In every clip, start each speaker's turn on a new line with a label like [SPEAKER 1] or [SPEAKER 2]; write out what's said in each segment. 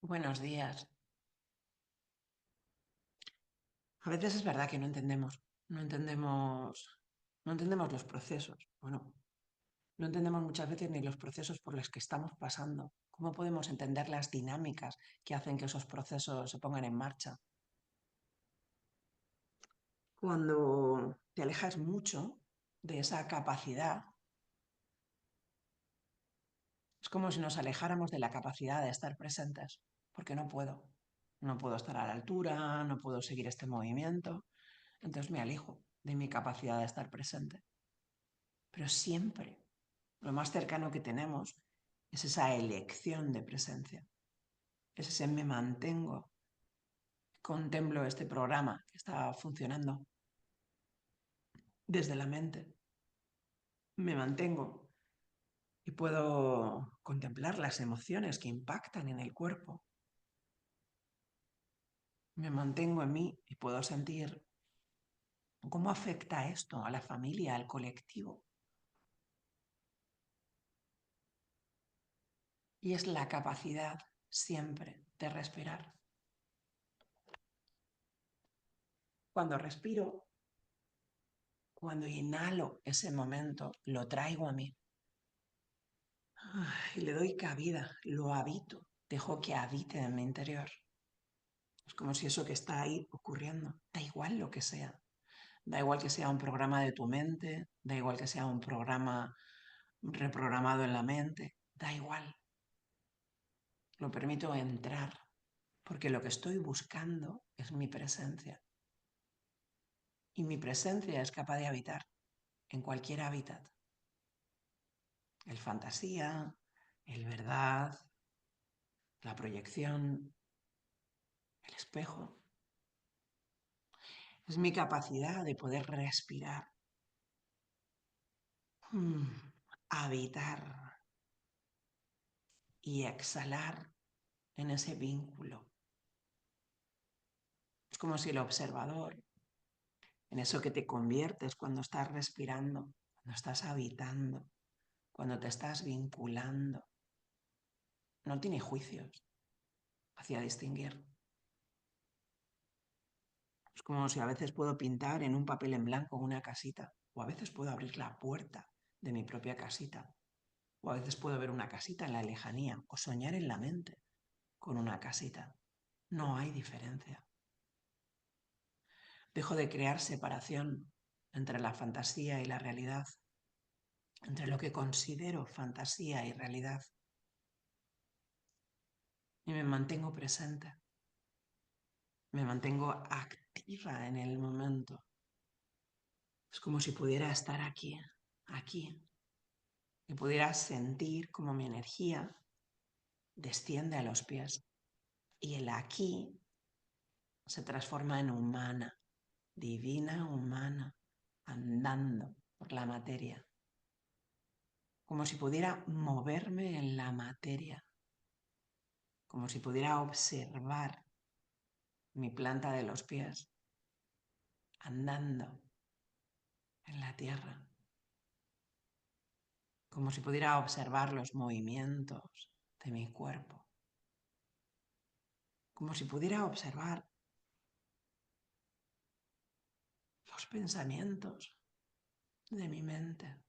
[SPEAKER 1] Buenos días. A veces es verdad que no entendemos los procesos. Bueno, no entendemos muchas veces ni los procesos por los que estamos pasando. ¿Cómo podemos entender las dinámicas que hacen que esos procesos se pongan en marcha? Cuando te alejas mucho de esa capacidad, es como si nos alejáramos de la capacidad de estar presentes, porque no puedo. No puedo estar a la altura, no puedo seguir este movimiento, entonces me alejo de mi capacidad de estar presente. Pero siempre lo más cercano que tenemos es esa elección de presencia. Es ese me mantengo, contemplo este programa que está funcionando desde la mente. Me mantengo y puedo contemplar las emociones que impactan en el cuerpo. Me mantengo en mí y puedo sentir cómo afecta esto a la familia, al colectivo. Y es la capacidad siempre de respirar. Cuando respiro, cuando inhalo ese momento, lo traigo a mí. Y le doy cabida, lo habito, dejo que habite en mi interior. Es como si eso que está ahí ocurriendo, da igual lo que sea. Da igual que sea un programa de tu mente, da igual que sea un programa reprogramado en la mente, da igual. Lo permito entrar, porque lo que estoy buscando es mi presencia. Y mi presencia es capaz de habitar en cualquier hábitat. El fantasía, el verdad, la proyección, el espejo. Es mi capacidad de poder respirar, mm, habitar y exhalar en ese vínculo. Es como si el observador, en eso que te conviertes cuando estás respirando, cuando estás habitando, cuando te estás vinculando, no tiene juicios hacia distinguir. Es como si a veces puedo pintar en un papel en blanco una casita, o a veces puedo abrir la puerta de mi propia casita, o a veces puedo ver una casita en la lejanía, o soñar en la mente con una casita. No hay diferencia. Dejo de crear separación entre la fantasía y la realidad, entre lo que considero fantasía y realidad, y me mantengo presente, me mantengo activa en el momento. Es como si pudiera estar aquí, aquí, y pudiera sentir como mi energía desciende a los pies y el aquí se transforma en humana, divina humana, andando por la materia, como si pudiera moverme en la materia, como si pudiera observar mi planta de los pies andando en la tierra, como si pudiera observar los movimientos de mi cuerpo, como si pudiera observar los pensamientos de mi mente,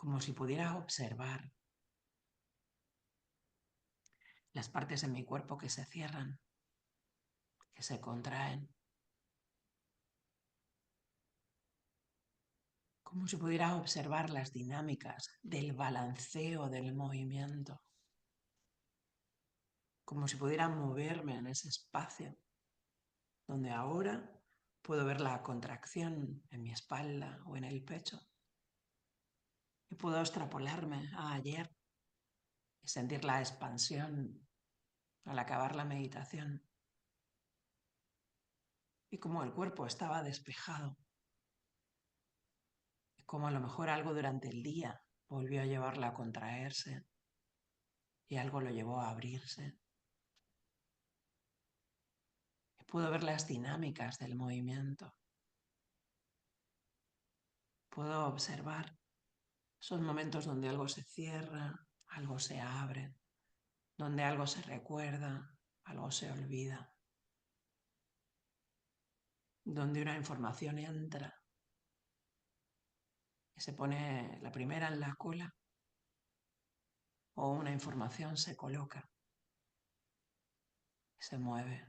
[SPEAKER 1] como si pudiera observar las partes de mi cuerpo que se cierran, que se contraen, como si pudiera observar las dinámicas del balanceo del movimiento, como si pudiera moverme en ese espacio donde ahora puedo ver la contracción en mi espalda o en el pecho y puedo extrapolarme a ayer y sentir la expansión al acabar la meditación y como el cuerpo estaba despejado y como a lo mejor algo durante el día volvió a llevarla a contraerse y algo lo llevó a abrirse. Puedo ver las dinámicas del movimiento. Puedo observar esos momentos donde algo se cierra, algo se abre, donde algo se recuerda, algo se olvida, donde una información entra y se pone la primera en la cola o una información se coloca y se mueve.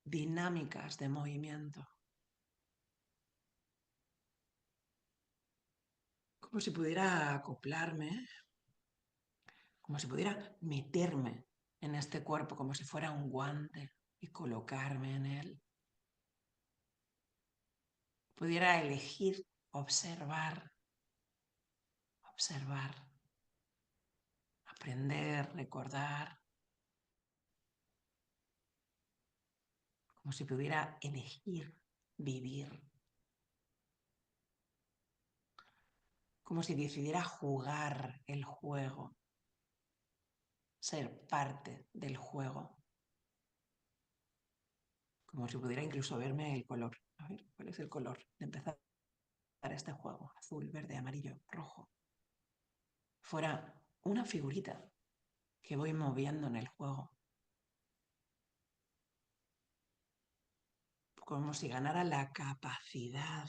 [SPEAKER 1] Dinámicas de movimiento, como si pudiera acoplarme, como si pudiera meterme en este cuerpo como si fuera un guante y colocarme en él. Pudiera elegir observar, observar, aprender, recordar, como si pudiera elegir vivir, como si decidiera jugar el juego, ser parte del juego, como si pudiera incluso verme el color. A ver, ¿cuál es el color de empezar este juego? Azul, verde, amarillo, rojo. Fuera una figurita que voy moviendo en el juego, como si ganara la capacidad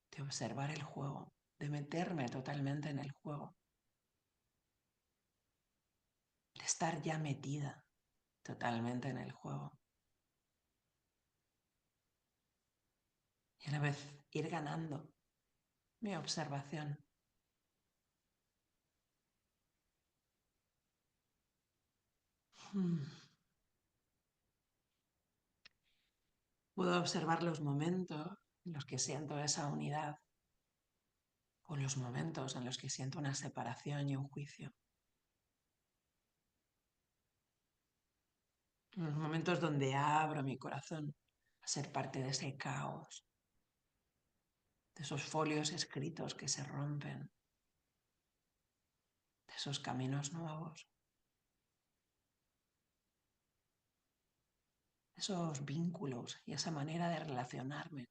[SPEAKER 1] de observar el juego, de meterme totalmente en el juego, de estar ya metida totalmente en el juego. Y a la vez ir ganando mi observación. Puedo observar los momentos en los que siento esa unidad o los momentos en los que siento una separación y un juicio. Los momentos donde abro mi corazón a ser parte de ese caos, de esos folios escritos que se rompen, de esos caminos nuevos, esos vínculos y esa manera de relacionarme,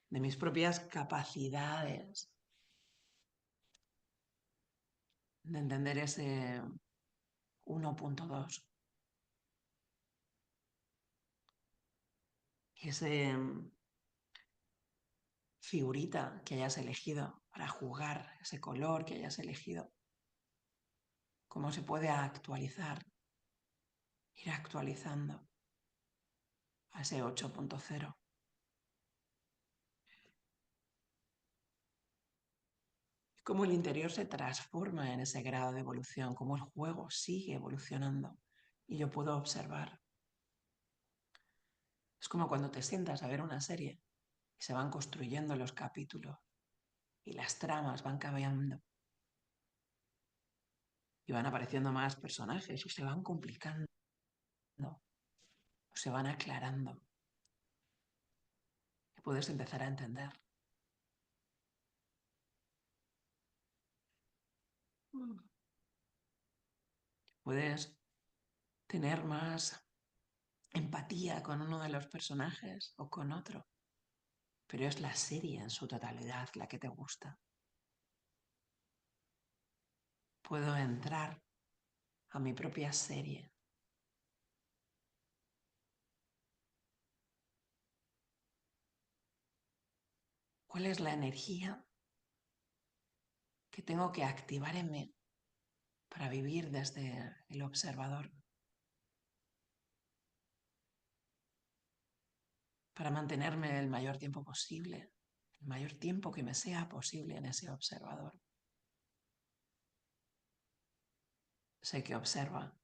[SPEAKER 1] de mis propias capacidades, de entender ese 1.2 y ese figurita que hayas elegido para jugar, ese color que hayas elegido, cómo se puede actualizar, ir actualizando a ese 8.0. Cómo el interior se transforma en ese grado de evolución, cómo el juego sigue evolucionando y yo puedo observar. Es como cuando te sientas a ver una serie y se van construyendo los capítulos y las tramas van cambiando y van apareciendo más personajes y se van complicando o se van aclarando y puedes empezar a entender. Puedes tener más empatía con uno de los personajes o con otro, pero es la serie en su totalidad la que te gusta. Puedo entrar a mi propia serie. ¿Cuál es la energía que tengo que activar en mí para vivir desde el observador? Para mantenerme el mayor tiempo posible, el mayor tiempo que me sea posible en ese observador. Sé que observa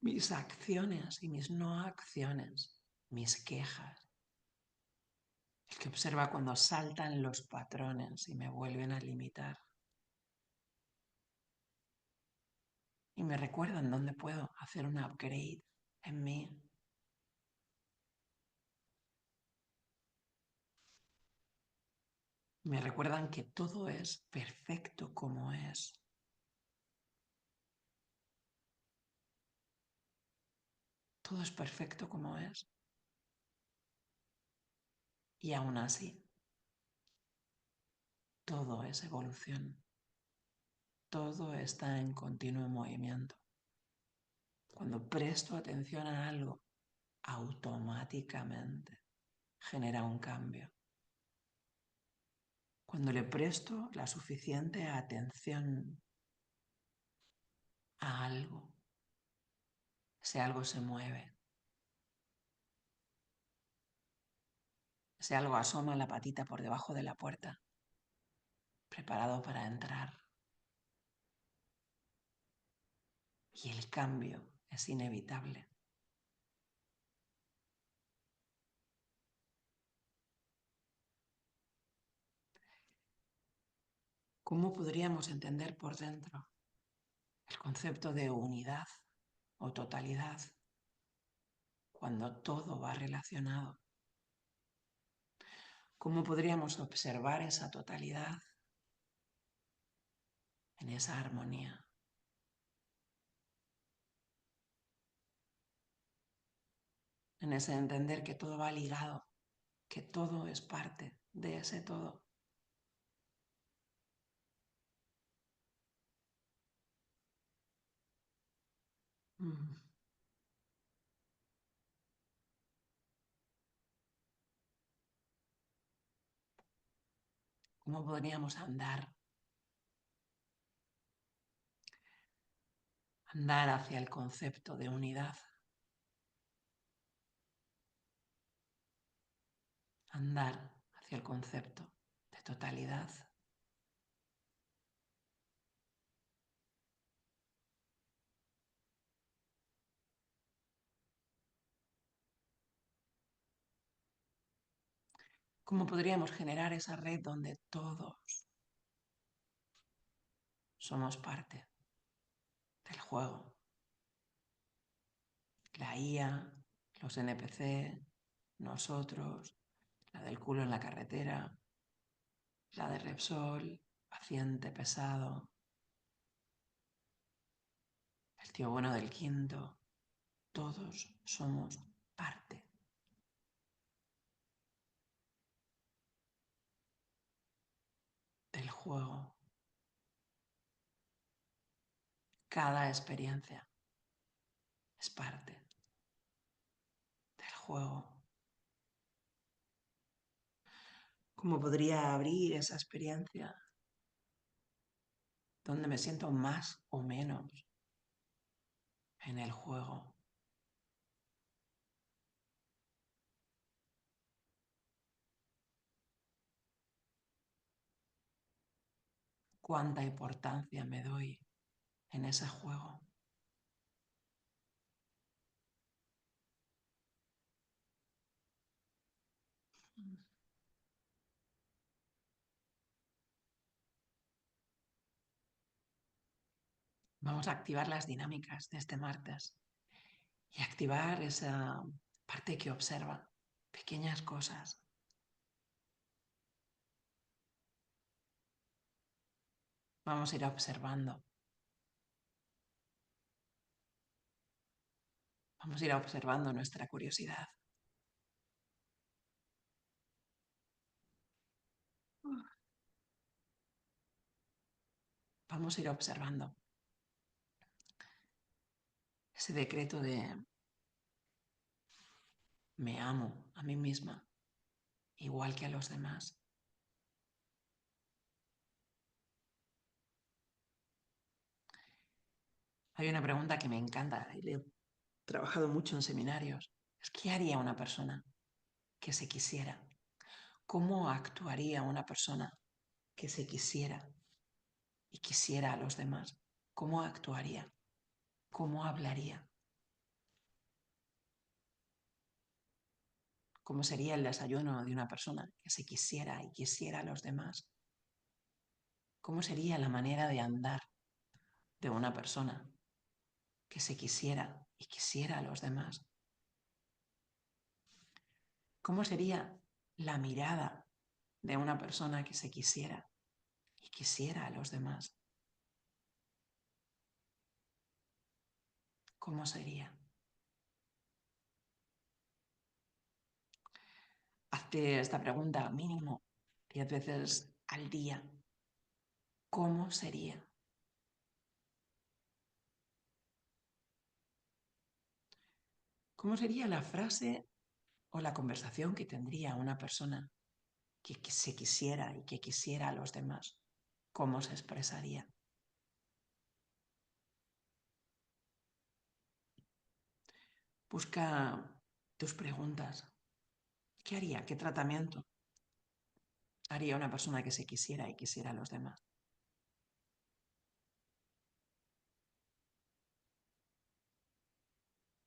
[SPEAKER 1] mis acciones y mis no acciones, mis quejas. El que observa cuando saltan los patrones y me vuelven a limitar. Y me recuerdan dónde puedo hacer un upgrade en mí. Me recuerdan que todo es perfecto como es. Todo es perfecto como es. Y aún así, todo es evolución. Todo está en continuo movimiento. Cuando presto atención a algo, automáticamente genera un cambio. Cuando le presto la suficiente atención a algo, ese algo se mueve, ese algo asoma la patita por debajo de la puerta, preparado para entrar. Y el cambio es inevitable. ¿Cómo podríamos entender por dentro el concepto de unidad o totalidad cuando todo va relacionado? ¿Cómo podríamos observar esa totalidad en esa armonía? En ese entender que todo va ligado, que todo es parte de ese todo. Mm. ¿Cómo podríamos andar hacia el concepto de unidad? Andar hacia el concepto de totalidad. ¿Cómo podríamos generar esa red donde todos somos parte del juego? La IA, los NPC, nosotros, la del culo en la carretera, la de Repsol, paciente pesado, el tío bueno del quinto. Todos somos parte del juego. Cada experiencia es parte del juego. ¿Cómo podría abrir esa experiencia donde me siento más o menos en el juego? ¿Cuánta importancia me doy en ese juego? Vamos a activar las dinámicas de este martes y activar esa parte que observa pequeñas cosas. Vamos a ir observando. Vamos a ir observando nuestra curiosidad. Vamos a ir observando ese decreto de me amo a mí misma igual que a los demás. Hay una pregunta que me encanta y le he trabajado mucho en seminarios. Es ¿qué haría una persona que se quisiera? ¿Cómo actuaría una persona que se quisiera y quisiera a los demás? ¿Cómo actuaría? ¿Cómo hablaría? ¿Cómo sería el desayuno de una persona que se quisiera y quisiera a los demás? ¿Cómo sería la manera de andar de una persona que se quisiera y quisiera a los demás? ¿Cómo sería la mirada de una persona que se quisiera y quisiera a los demás? ¿Cómo sería? Hazte esta pregunta mínimo 10 veces al día. ¿Cómo sería? ¿Cómo sería la frase o la conversación que tendría una persona que se quisiera y que quisiera a los demás? ¿Cómo se expresaría? Busca tus preguntas. ¿Qué haría? ¿Qué tratamiento haría una persona que se quisiera y quisiera a los demás?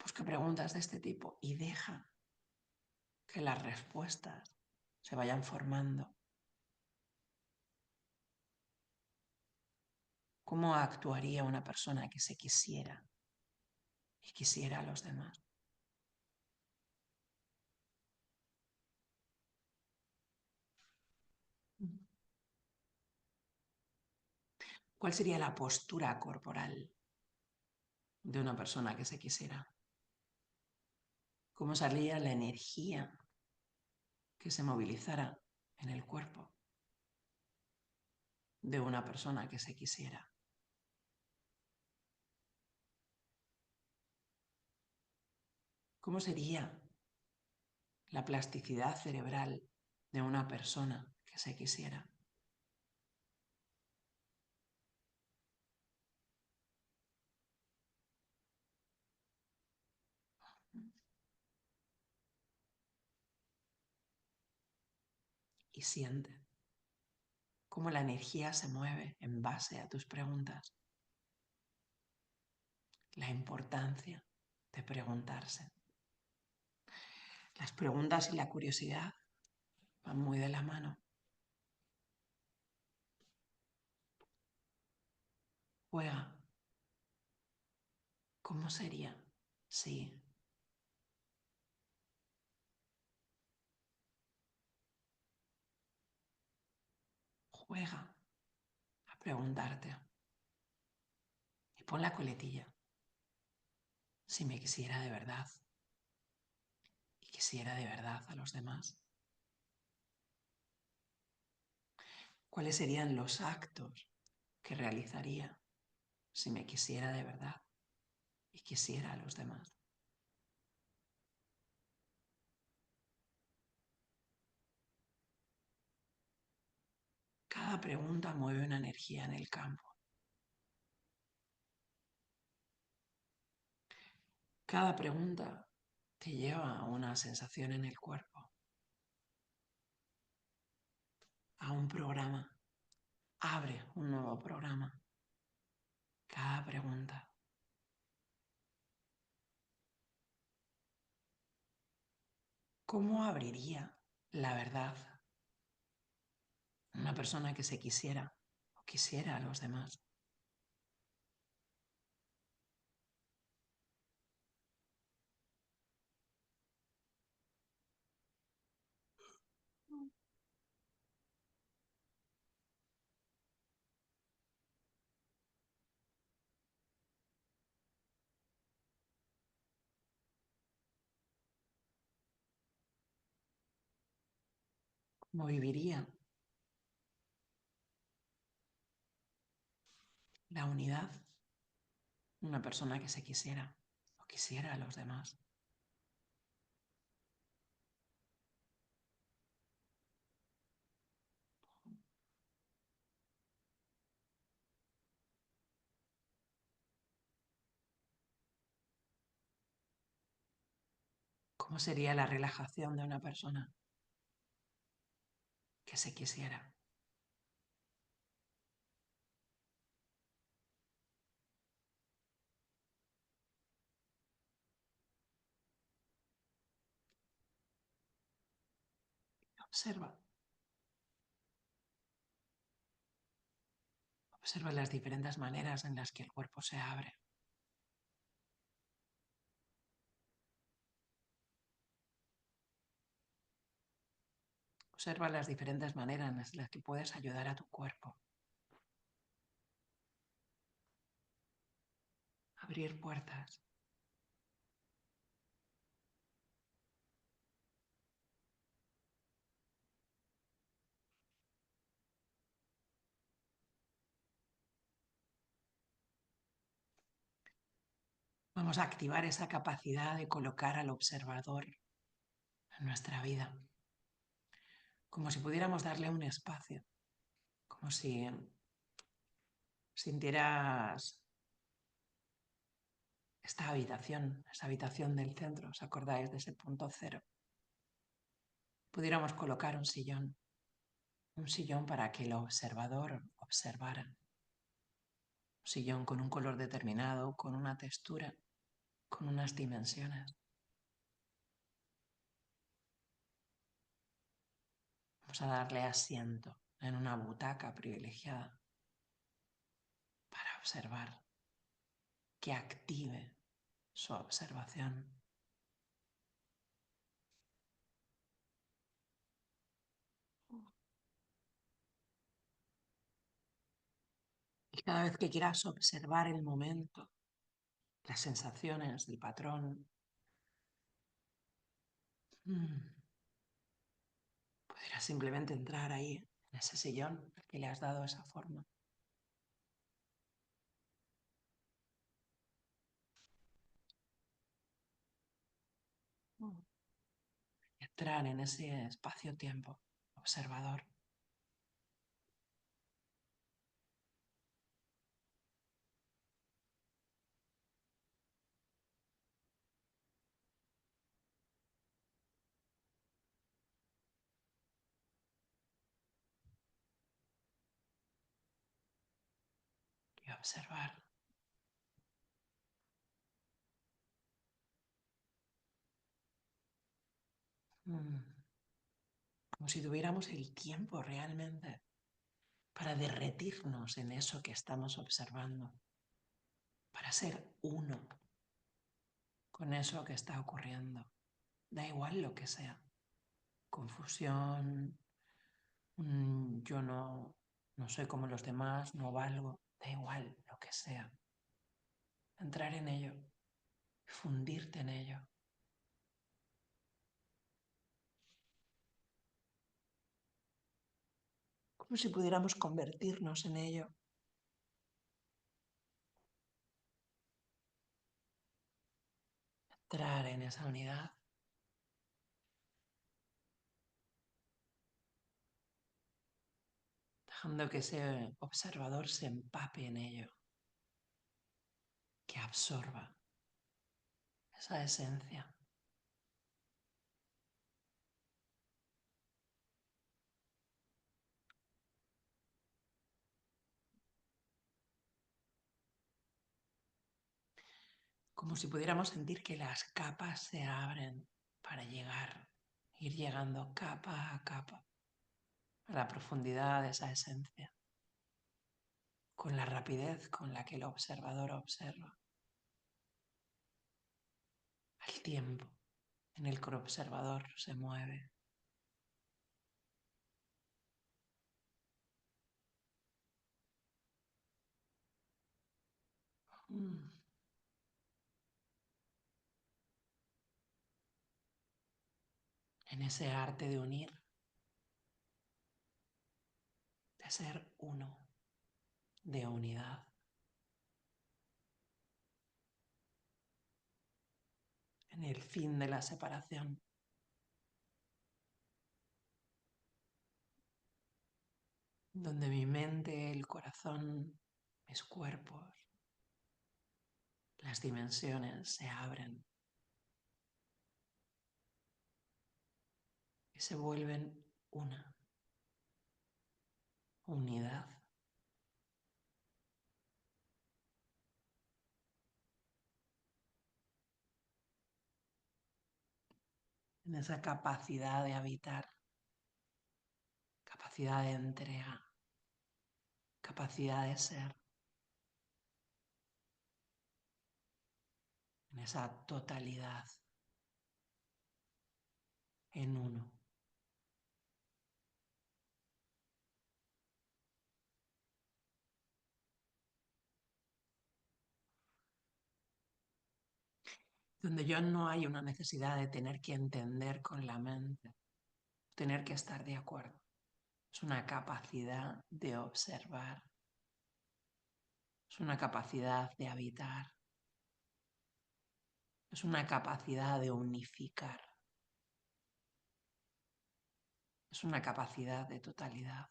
[SPEAKER 1] Busca preguntas de este tipo y deja que las respuestas se vayan formando. ¿Cómo actuaría una persona que se quisiera y quisiera a los demás? ¿Cuál sería la postura corporal de una persona que se quisiera? ¿Cómo salía la energía que se movilizara en el cuerpo de una persona que se quisiera? ¿Cómo sería la plasticidad cerebral de una persona que se quisiera? Y siente cómo la energía se mueve en base a tus preguntas. La importancia de preguntarse. Las preguntas y la curiosidad van muy de la mano. Juega. ¿Cómo sería? Sí. Juega a preguntarte. Y pon la coletilla. Si me quisiera de verdad y quisiera de verdad a los demás, ¿cuáles serían los actos que realizaría si me quisiera de verdad y quisiera a los demás? Cada pregunta mueve una energía en el campo. Cada pregunta te lleva a una sensación en el cuerpo, a un programa. Abre un nuevo programa. Cada pregunta. ¿Cómo abriría la verdad una persona que se quisiera o quisiera a los demás? ¿Cómo viviría la unidad una persona que se quisiera o quisiera a los demás? ¿Cómo sería la relajación de una persona que se quisiera? Observa. Observa las diferentes maneras en las que el cuerpo se abre. Observa las diferentes maneras en las que puedes ayudar a tu cuerpo. Abrir puertas. Vamos a activar esa capacidad de colocar al observador en nuestra vida, como si pudiéramos darle un espacio, como si sintieras esta habitación, esa habitación del centro, ¿os acordáis de ese punto cero? Pudiéramos colocar un sillón para que el observador observara, un sillón con un color determinado, con una textura, con unas dimensiones. Vamos a darle asiento en una butaca privilegiada para observar, que active su observación. Y cada vez que quieras observar el momento, las sensaciones, el patrón, podrás simplemente entrar ahí, en ese sillón al que le has dado esa forma. Entrar en ese espacio-tiempo observador. Y observar. Como si tuviéramos el tiempo realmente para derretirnos en eso que estamos observando, para ser uno con eso que está ocurriendo. Da igual lo que sea. Confusión, yo no soy como los demás, no valgo. Da igual lo que sea. Entrar en ello, fundirte en ello. Como si pudiéramos convertirnos en ello. Entrar en esa unidad. Dejando que ese observador se empape en ello, que absorba esa esencia. Como si pudiéramos sentir que las capas se abren para llegar, ir llegando capa a capa a la profundidad de esa esencia, con la rapidez con la que el observador observa, al tiempo en el que el observador se mueve. En ese arte de unir, de ser uno, de unidad. En el fin de la separación. Donde mi mente, el corazón, mis cuerpos, las dimensiones se abren y se vuelven una unidad. En esa capacidad de habitar, capacidad de entrega, capacidad de ser, en esa totalidad, en uno. Donde yo no hay una necesidad de tener que entender con la mente, tener que estar de acuerdo. Es una capacidad de observar, es una capacidad de habitar, Es una capacidad de unificar. Es una capacidad de totalidad.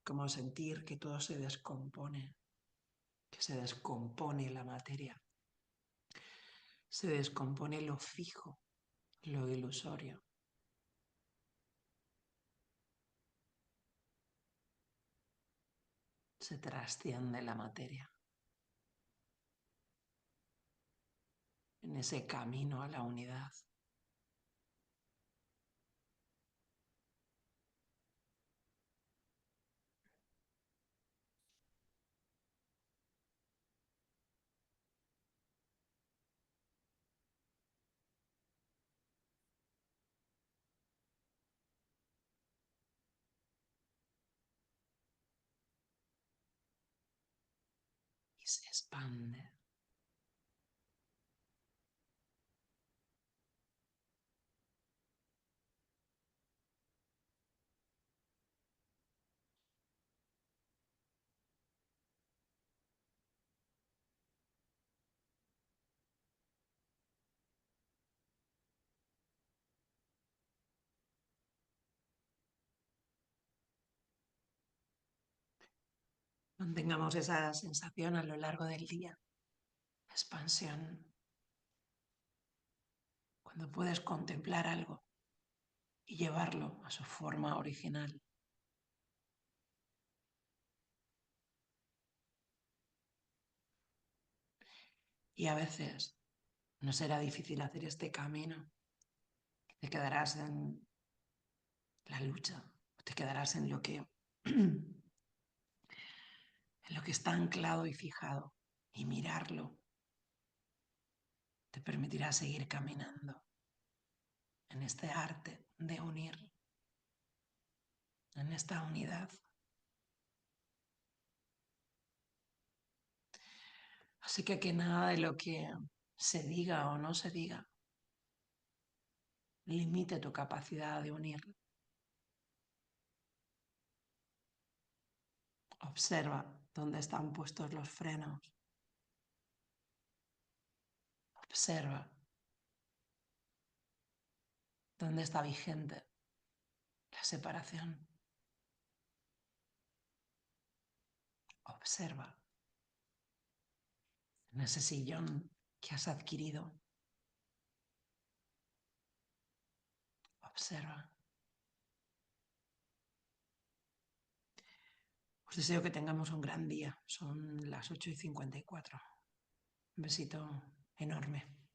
[SPEAKER 1] Como sentir que todo se descompone, que se descompone la materia, se descompone lo fijo, lo ilusorio. Se trasciende la materia en ese camino a la unidad. Y se expande. Mantengamos esa sensación a lo largo del día. Expansión. Cuando puedes contemplar algo y llevarlo a su forma original. Y a veces no será difícil hacer este camino. Te quedarás en la lucha, te quedarás en lo que, en lo que está anclado y fijado. Y mirarlo te permitirá seguir caminando en este arte de unir, en esta unidad. Así que nada de lo que se diga o no se diga limite tu capacidad de unir. Observa dónde están puestos los frenos. Observa dónde está vigente la separación. Observa en ese sillón que has adquirido. Observa. Os deseo que tengamos un gran día. Son las 8:54. Un besito enorme.